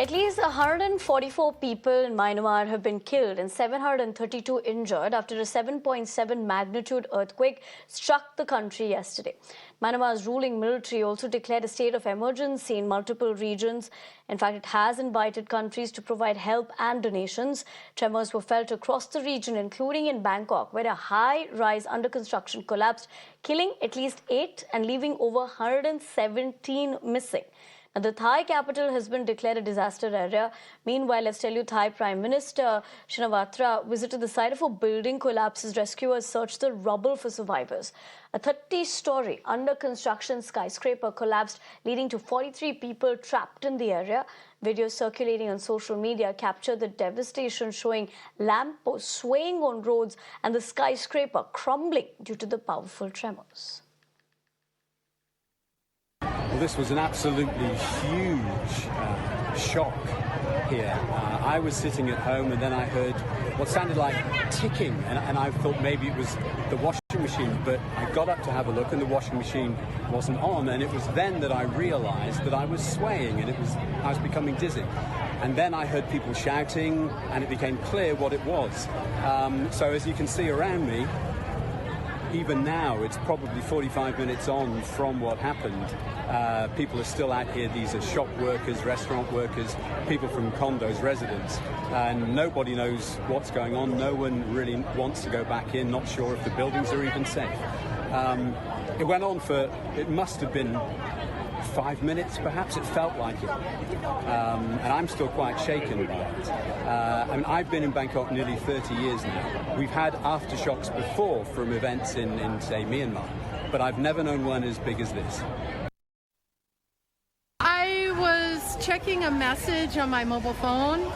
At least 144 people in Myanmar have been killed and 732 injured after a 7.7 magnitude earthquake struck the country yesterday. Myanmar's ruling military also declared a state of emergency in multiple regions. In fact, it has invited countries to provide help and donations. Tremors were felt across the region, including in Bangkok, where a high-rise under construction collapsed, killing at least 8 and leaving over 117 missing. Now, the Thai capital has been declared a disaster area. Meanwhile, let's tell you, Thai Prime Minister Shinawatra visited the site of a building collapse as rescuers searched the rubble for survivors. A 30-story under construction skyscraper collapsed, leading to 43 people trapped in the area. Videos circulating on social media captured the devastation, showing lampposts swaying on roads and the skyscraper crumbling due to the powerful tremors. Well, this was an absolutely huge shock here. I was sitting at home and then I heard what sounded like ticking, and I thought maybe it was the washing machine, but I got up to have a look and the washing machine wasn't on, and it was then that I realized that I was swaying and I was becoming dizzy. And then I heard people shouting and it became clear what it was. So as you can see around me, even now, it's probably 45 minutes on from what happened. People are still out here. These are shop workers, restaurant workers, people from condos, residents, and nobody knows what's going on. No one really wants to go back in, not sure if the buildings are even safe. It went on for, it must have been 5 minutes, perhaps. It felt like it. And I'm still quite shaken by it. I mean, I've been in Bangkok nearly 30 years now. We've had aftershocks before from events in say, Myanmar, but I've never known one as big as this. I was checking a message on my mobile phone.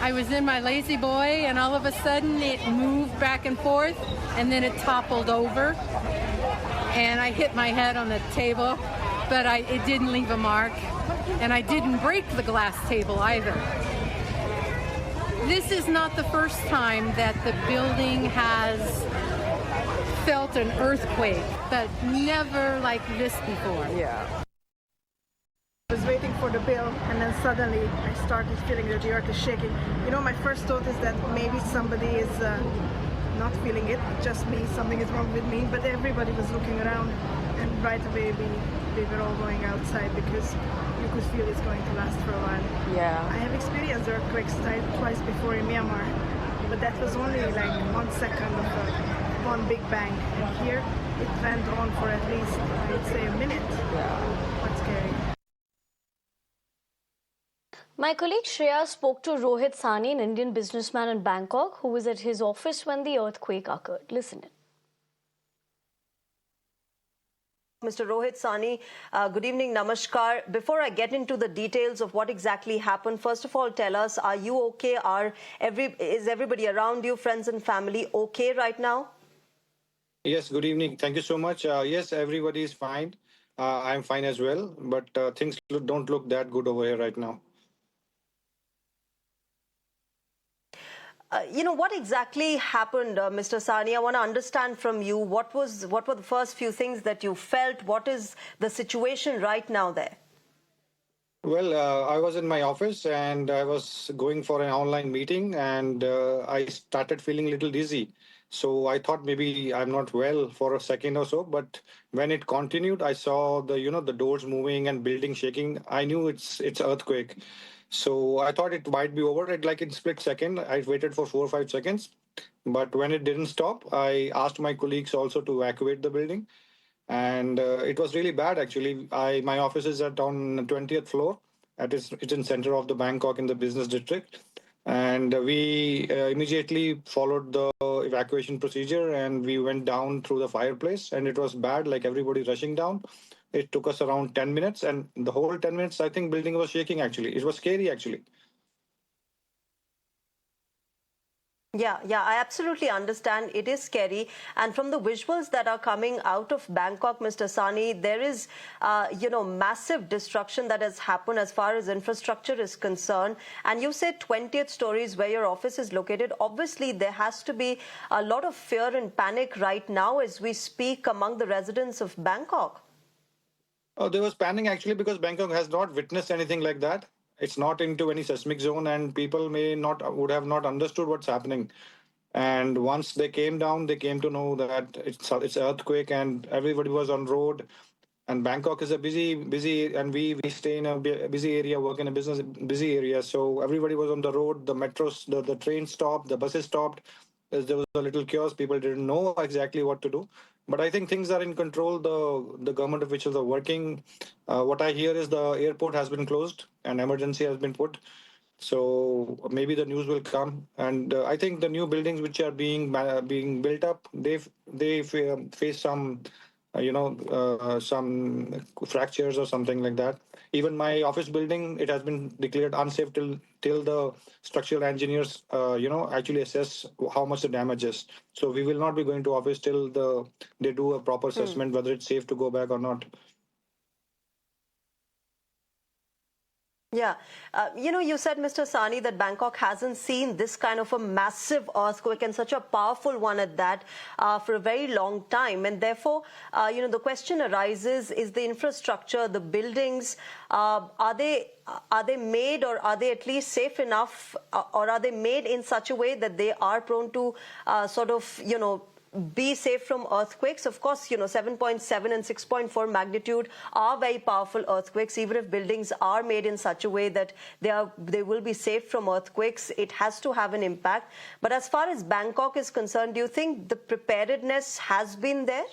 I was in my lazy boy, and all of a sudden it moved back and forth, and then it toppled over, and I hit my head on the table. But it didn't leave a mark, and I didn't break the glass table either. This is not the first time that the building has felt an earthquake, but never like this before. Yeah. I was waiting for the bill, and then suddenly I started feeling that the earth is shaking. You know, my first thought is that maybe somebody is not feeling it, just me, something is wrong with me, but everybody was looking around, and right away we were all going outside because you could feel it's going to last for a while. Yeah. I have experienced earthquakes twice before in Myanmar, but that was only like 1 second of one big bang, and here it went on for at least, I'd say, a minute. Yeah. Quite scary. My colleague Shreya spoke to Rohit, Sani, an Indian businessman in Bangkok, who was at his office when the earthquake occurred. Listen in. Mr. Rohit, Sani, good evening, namaskar. Before I get into the details of what exactly happened, first of all, tell us, are you okay? Is everybody around you, friends and family, okay right now? Yes, good evening. Thank you so much. Yes, everybody is fine. I'm fine as well, but things don't look that good over here right now. You know, what exactly happened, Mr. Sani? I want to understand from you, what were the first few things that you felt? What is the situation right now there? Well, I was in my office and I was going for an online meeting, and I started feeling a little dizzy. So I thought maybe I'm not well for a second or so, but when it continued, I saw the doors moving and building shaking. I knew it's earthquake. So I thought it might be over like in split second. I waited for 4 or 5 seconds, but when it didn't stop, I asked my colleagues also to evacuate the building, and it was really bad actually. My office is on the 20th floor. It's in center of the Bangkok in the business district, and we immediately followed the evacuation procedure, and we went down through the fireplace, and it was bad, like everybody rushing down. It took us around 10 minutes, and the whole 10 minutes, I think building was shaking actually. It was scary actually. Yeah, I absolutely understand. It is scary. And from the visuals that are coming out of Bangkok, Mr. Sani, there is, massive destruction that has happened as far as infrastructure is concerned. And you said 20th stories where your office is located. Obviously, there has to be a lot of fear and panic right now as we speak among the residents of Bangkok. Oh, there was panic actually because Bangkok has not witnessed anything like that. it's not into any seismic zone, and people would have not understood what's happening. And once they came down, they came to know that it's earthquake, and everybody was on road. And Bangkok is a busy, and we stay in a busy area, work in a busy area. So everybody was on the road. The metros, the train stopped, the buses stopped. There was a little chaos. People didn't know exactly what to do. But I think things are in control. The government officials are working. What I hear is the airport has been closed and emergency has been put. So maybe the news will come, and I think the new buildings which are being built up, they face some, some fractures or something like that. Even my office building, it has been declared unsafe till the structural engineers, actually assess how much the damage is. So we will not be going to office till they do a proper assessment whether it's safe to go back or not. Yeah. You said, Mr. Sani, that Bangkok hasn't seen this kind of a massive earthquake, and such a powerful one at that, for a very long time. And therefore, the question arises, is the infrastructure, the buildings, are they made, or are they at least safe enough, or are they made in such a way that they are prone to be safe from earthquakes? Of course, 7.7 and 6.4 magnitude are very powerful earthquakes. Even if buildings are made in such a way that they will be safe from earthquakes, it has to have an impact. But as far as Bangkok is concerned, do you think the preparedness has been there?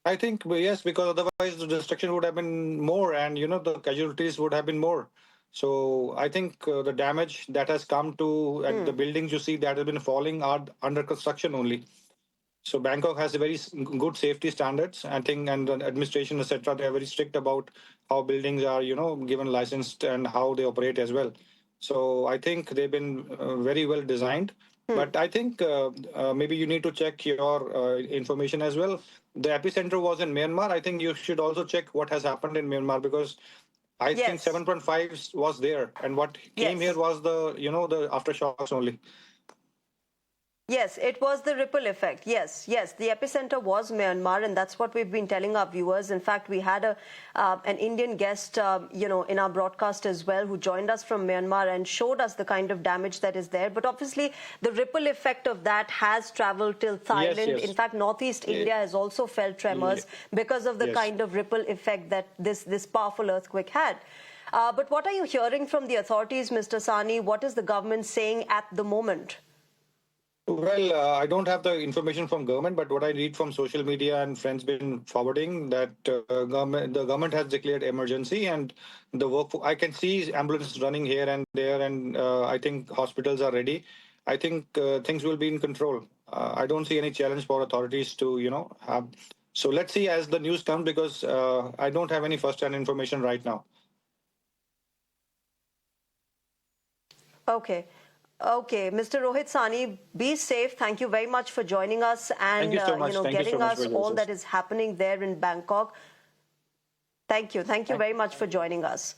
I think yes, because otherwise the destruction would have been more, and the casualties would have been more. So I think the damage that has come to the buildings you see that have been falling are under construction only. So Bangkok has a very good safety standards, I think, and the administration, etc. They are very strict about how buildings are, given licensed and how they operate as well. So I think they've been very well designed. But I think maybe you need to check your information as well. The epicenter was in Myanmar. I think you should also check what has happened in Myanmar, because I think 7.5 was there, and what came here was the aftershocks only. Yes, it was the ripple effect. Yes, the epicenter was Myanmar, and that's what we've been telling our viewers. In fact, we had an Indian guest, in our broadcast as well, who joined us from Myanmar and showed us the kind of damage that is there. But obviously, the ripple effect of that has traveled till Thailand. Yes. In fact, Northeast India has also felt tremors because of the kind of ripple effect that this powerful earthquake had. But what are you hearing from the authorities, Mr. Sani? What is the government saying at the moment? Well, I don't have the information from government, but what I read from social media and friends been forwarding, that the government has declared emergency, and I can see ambulances running here and there, and I think hospitals are ready. I think things will be in control. I don't see any challenge for authorities to have. So let's see as the news comes, because I don't have any first-hand information right now. Okay, Mr. Rohit Sani, be safe. Thank you very much for joining us and Thank you so much. getting us all that is happening there in Bangkok. Thank you very much for joining us.